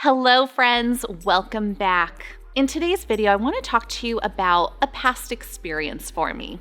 Hello friends, welcome back. In today's video, I want to talk to you about a past experience for me,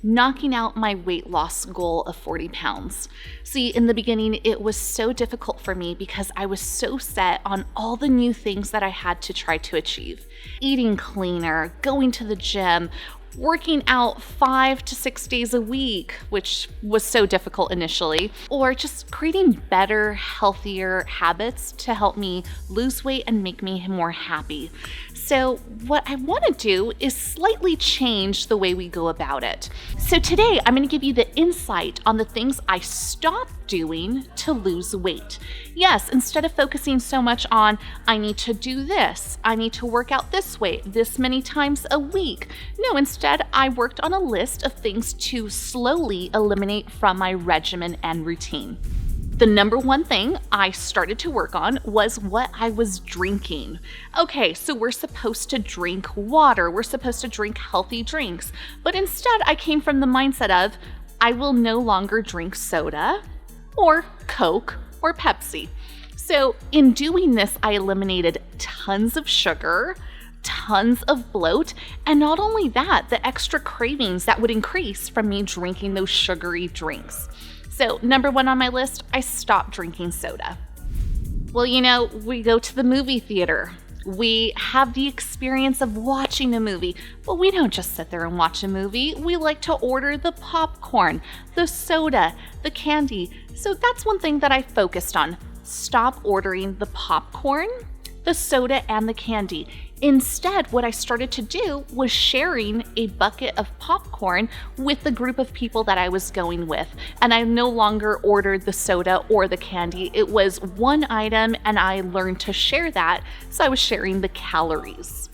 knocking out my weight loss goal of 40 pounds. See, in the beginning, it was so difficult for me because I was so set on all the new things that I had to try to achieve. Eating cleaner, going to the gym, working out 5 to 6 days a week, which was so difficult initially, or just creating better, healthier habits to help me lose weight and make me more happy. So what I want to do is slightly change the way we go about it. So today I'm going to give you the insight on the things I stopped doing to lose weight. Yes, instead of focusing so much on, I need to do this, I need to work out this way, this many times a week. No, instead I worked on a list of things to slowly eliminate from my regimen and routine. The number one thing I started to work on was what I was drinking. Okay, so we're supposed to drink water, we're supposed to drink healthy drinks, but instead I came from the mindset of, I will no longer drink soda or Coke or Pepsi. So in doing this, I eliminated tons of sugar, tons of bloat, and not only that, the extra cravings that would increase from me drinking those sugary drinks. So number one on my list, I stopped drinking soda. Well, we go to the movie theater. We have the experience of watching a movie, but we don't just sit there and watch a movie. We like to order the popcorn, the soda, the candy. So that's one thing that I focused on. Stop ordering the popcorn, the soda, and the candy. Instead, what I started to do was sharing a bucket of popcorn with the group of people that I was going with. And I no longer ordered the soda or the candy. It was one item and I learned to share that. So I was sharing the calories.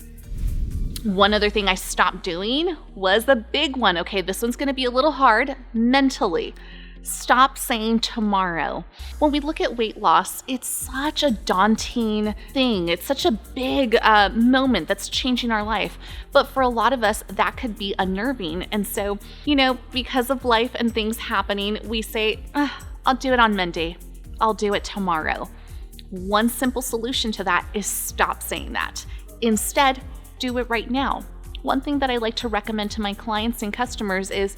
One other thing I stopped doing was a big one. Okay, this one's gonna be a little hard mentally. Stop saying tomorrow. When we look at weight loss, it's such a daunting thing. It's such a big moment that's changing our life. But for a lot of us, that could be unnerving. And so, because of life and things happening, we say, I'll do it on Monday. I'll do it tomorrow. One simple solution to that is stop saying that. Instead, do it right now. One thing that I like to recommend to my clients and customers is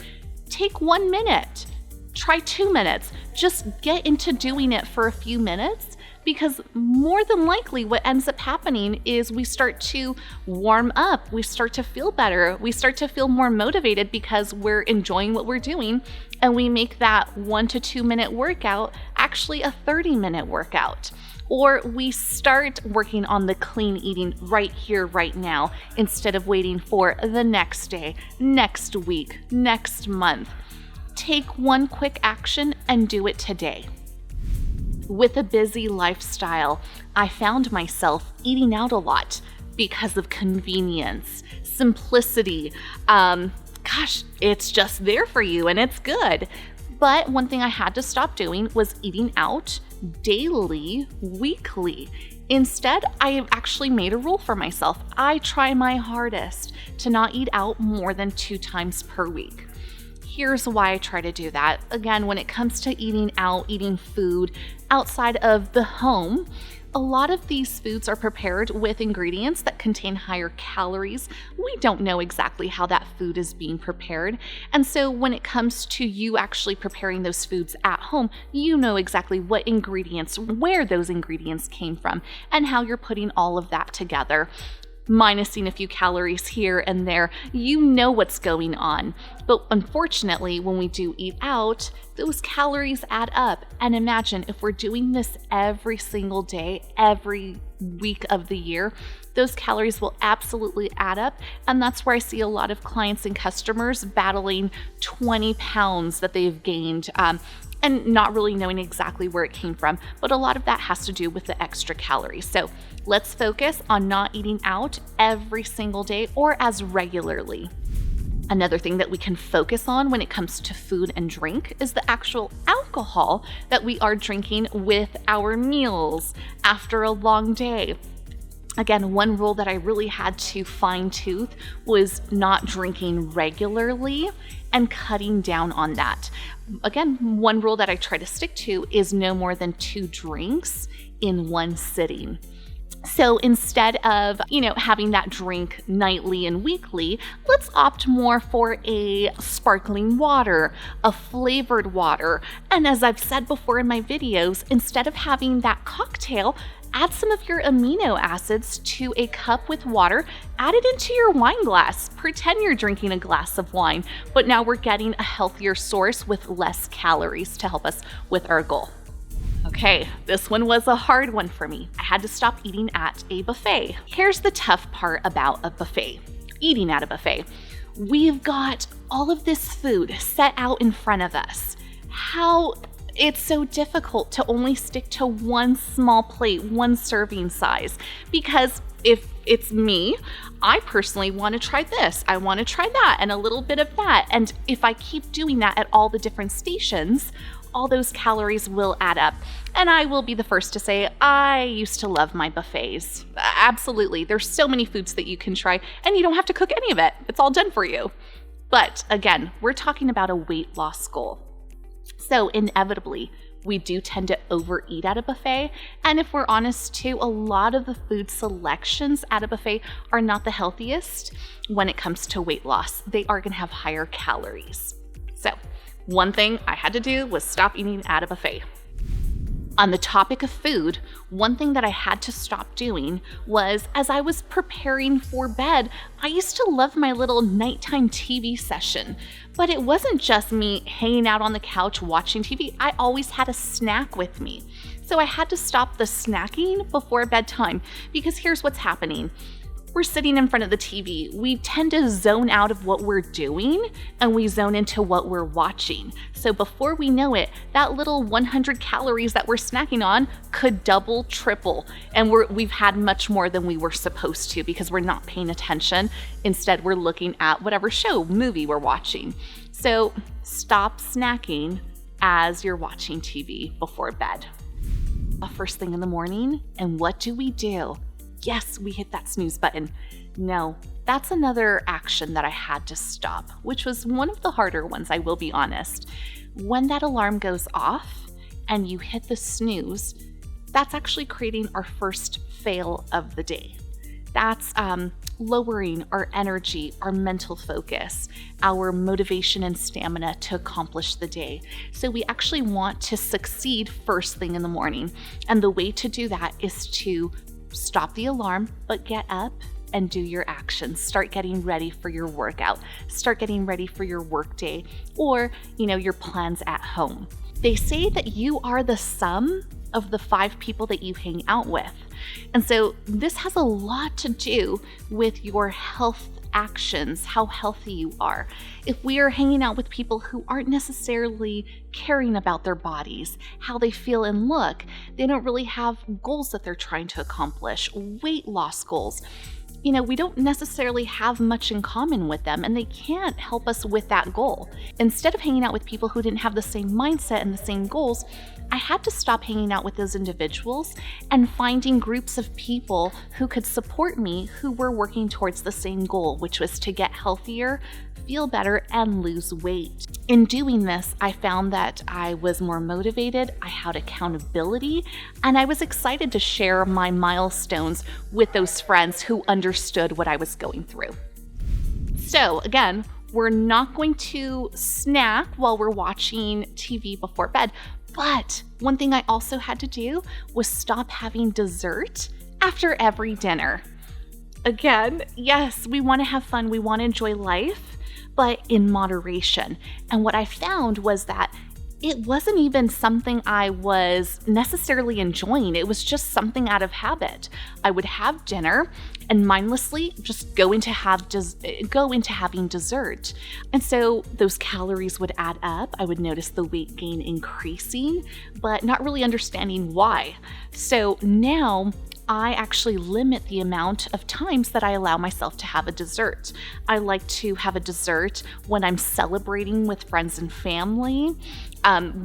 take 1 minute. Try 2 minutes. Just get into doing it for a few minutes, because more than likely what ends up happening is we start to warm up, we start to feel better, we start to feel more motivated because we're enjoying what we're doing, and we make that 1 to 2 minute workout actually a 30-minute workout. Or we start working on the clean eating right here, right now, instead of waiting for the next day, next week, next month. Take one quick action and do it today. With a busy lifestyle, I found myself eating out a lot because of convenience, simplicity. It's just there for you and it's good. But one thing I had to stop doing was eating out daily, weekly. Instead, I actually made a rule for myself. I try my hardest to not eat out more than 2 times per week. Here's why I try to do that. Again, when it comes to eating out, eating food outside of the home, a lot of these foods are prepared with ingredients that contain higher calories. We don't know exactly how that food is being prepared. And so when it comes to you actually preparing those foods at home, you know exactly what ingredients, where those ingredients came from, and how you're putting all of that together. Minusing a few calories here and there, you know what's going on. But unfortunately, when we do eat out, those calories add up. And imagine if we're doing this every single day, every week of the year, those calories will absolutely add up. And that's where I see a lot of clients and customers battling 20 pounds that they've gained. And not really knowing exactly where it came from, but a lot of that has to do with the extra calories. So let's focus on not eating out every single day or as regularly. Another thing that we can focus on when it comes to food and drink is the actual alcohol that we are drinking with our meals after a long day. Again, one rule that I really had to fine-tooth was not drinking regularly and cutting down on that. Again, one rule that I try to stick to is no more than 2 drinks in one sitting. So instead of, having that drink nightly and weekly, let's opt more for a sparkling water, a flavored water. And as I've said before in my videos, instead of having that cocktail, add some of your amino acids to a cup with water, add it into your wine glass. Pretend you're drinking a glass of wine, but now we're getting a healthier source with less calories to help us with our goal. Okay, this one was a hard one for me. I had to stop eating at a buffet. Here's the tough part about a buffet, eating at a buffet. We've got all of this food set out in front of us. How it's so difficult to only stick to one small plate, one serving size, because if it's me, I personally want to try this, I want to try that, and a little bit of that. And if I keep doing that at all the different stations, all those calories will add up. And I will be the first to say, I used to love my buffets. Absolutely. There's so many foods that you can try, and you don't have to cook any of it. It's all done for you. But again, we're talking about a weight loss goal. So inevitably, we do tend to overeat at a buffet. And if we're honest too, a lot of the food selections at a buffet are not the healthiest when it comes to weight loss. They are going to have higher calories. So one thing I had to do was stop eating at a buffet. On the topic of food, one thing that I had to stop doing was, as I was preparing for bed, I used to love my little nighttime TV session. But it wasn't just me hanging out on the couch watching TV. I always had a snack with me. So I had to stop the snacking before bedtime, because here's what's happening. We're sitting in front of the TV. We tend to zone out of what we're doing and we zone into what we're watching. So before we know it, that little 100 calories that we're snacking on could double, triple, and we've had much more than we were supposed to because we're not paying attention. Instead, we're looking at whatever show, movie we're watching. So stop snacking as you're watching TV before bed. First thing in the morning, and what do? Yes, we hit that snooze button. No, that's another action that I had to stop, which was one of the harder ones, I will be honest. When that alarm goes off and you hit the snooze, that's actually creating our first fail of the day. That's lowering our energy, our mental focus, our motivation and stamina to accomplish the day. So we actually want to succeed first thing in the morning. And the way to do that is to stop the alarm, but get up and do your actions. Start getting ready for your workout. Start getting ready for your work day or, your plans at home. They say that you are the sum of the 5 people that you hang out with. And so this has a lot to do with your health actions, how healthy you are. If we are hanging out with people who aren't necessarily caring about their bodies, how they feel and look, they don't really have goals that they're trying to accomplish, weight loss goals. We don't necessarily have much in common with them, and they can't help us with that goal. Instead of hanging out with people who didn't have the same mindset and the same goals, I had to stop hanging out with those individuals and finding groups of people who could support me, who were working towards the same goal, which was to get healthier, feel better, and lose weight. In doing this, I found that I was more motivated, I had accountability, and I was excited to share my milestones with those friends who understood what I was going through. So again, we're not going to snack while we're watching TV before bed, but one thing I also had to do was stop having dessert after every dinner. Again, yes, we want to have fun, we want to enjoy life, but in moderation. And what I found was that it wasn't even something I was necessarily enjoying. It was just something out of habit. I would have dinner and mindlessly just go into having dessert. And so those calories would add up. I would notice the weight gain increasing, but not really understanding why. So now I actually limit the amount of times that I allow myself to have a dessert. I like to have a dessert when I'm celebrating with friends and family.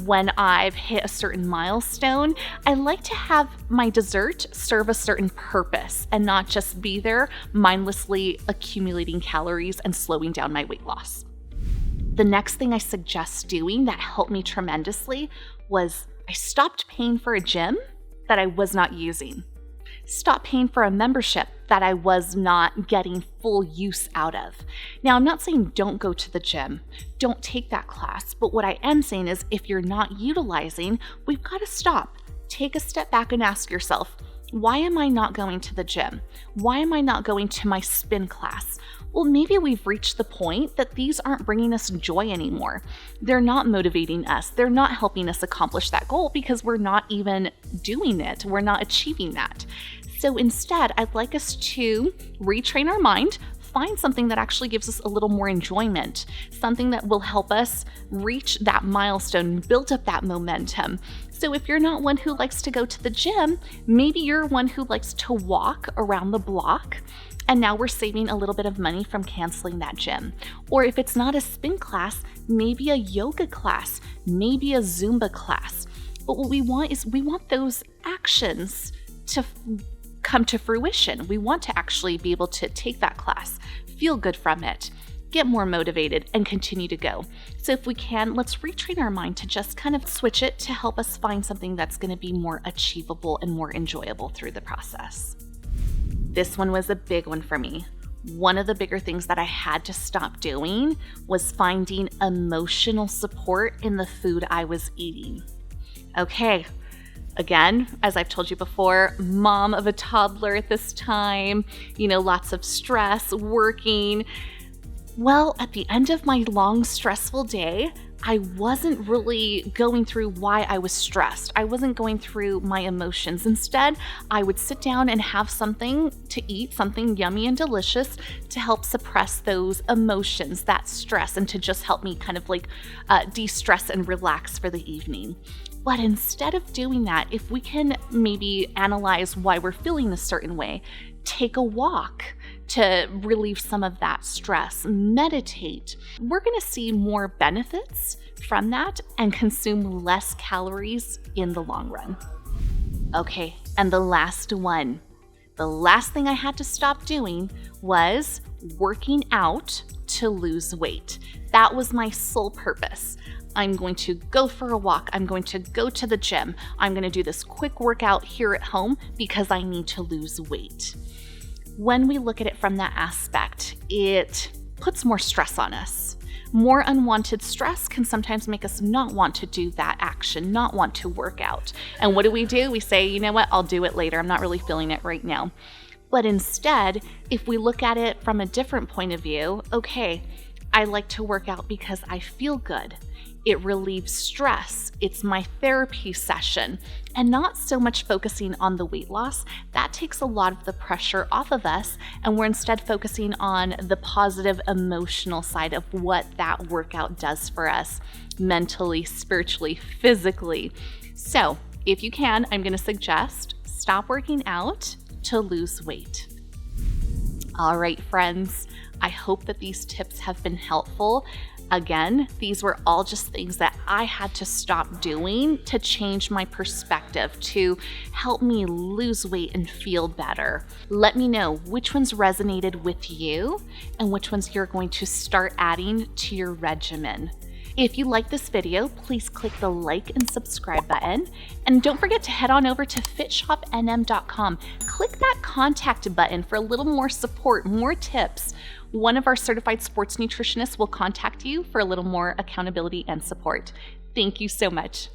When I've hit a certain milestone, I like to have my dessert serve a certain purpose and not just be there mindlessly accumulating calories and slowing down my weight loss. The next thing I suggest doing that helped me tremendously was I stopped paying for a gym that I was not using. Stop paying for a membership that I was not getting full use out of. Now, I'm not saying don't go to the gym, don't take that class, but what I am saying is if you're not utilizing, we've got to stop. Take a step back and ask yourself, why am I not going to the gym? Why am I not going to my spin class? Well, maybe we've reached the point that these aren't bringing us joy anymore. They're not motivating us. They're not helping us accomplish that goal because we're not even doing it. We're not achieving that. So instead, I'd like us to retrain our mind, find something that actually gives us a little more enjoyment, something that will help us reach that milestone, build up that momentum. So if you're not one who likes to go to the gym, maybe you're one who likes to walk around the block. And now we're saving a little bit of money from canceling that gym. Or if it's not a spin class, maybe a yoga class, maybe a Zumba class. But what we want is we want those actions to come to fruition. We want to actually be able to take that class, feel good from it, get more motivated, and continue to go. So if we can, let's retrain our mind to just kind of switch it to help us find something that's going to be more achievable and more enjoyable through the process. This one was a big one for me. One of the bigger things that I had to stop doing was finding emotional support in the food I was eating. Okay, again, as I've told you before, mom of a toddler at this time, lots of stress, working. Well, at the end of my long, stressful day, I wasn't really going through why I was stressed. I wasn't going through my emotions. Instead, I would sit down and have something to eat, something yummy and delicious to help suppress those emotions, that stress, and to just help me kind of de-stress and relax for the evening. But instead of doing that, if we can maybe analyze why we're feeling a certain way, take a walk to relieve some of that stress, meditate, we're going to see more benefits from that and consume less calories in the long run. Okay, and the last one. The last thing I had to stop doing was working out to lose weight. That was my sole purpose. I'm going to go for a walk. I'm going to go to the gym. I'm going to do this quick workout here at home because I need to lose weight. When we look at it from that aspect, it puts more stress on us. More unwanted stress can sometimes make us not want to do that action, not want to work out. And what do? We say, you know what, I'll do it later. I'm not really feeling it right now. But instead, if we look at it from a different point of view, okay, I like to work out because I feel good. It relieves stress. It's my therapy session. And not so much focusing on the weight loss. That takes a lot of the pressure off of us, and we're instead focusing on the positive emotional side of what that workout does for us mentally, spiritually, physically. So if you can, I'm going to suggest stop working out to lose weight. All right, friends, I hope that these tips have been helpful. Again, these were all just things that I had to stop doing to change my perspective, to help me lose weight and feel better. Let me know which ones resonated with you and which ones you're going to start adding to your regimen. If you like this video, please click the like and subscribe button. And don't forget to head on over to fitshopnm.com. Click that contact button for a little more support, more tips. One of our certified sports nutritionists will contact you for a little more accountability and support. Thank you so much.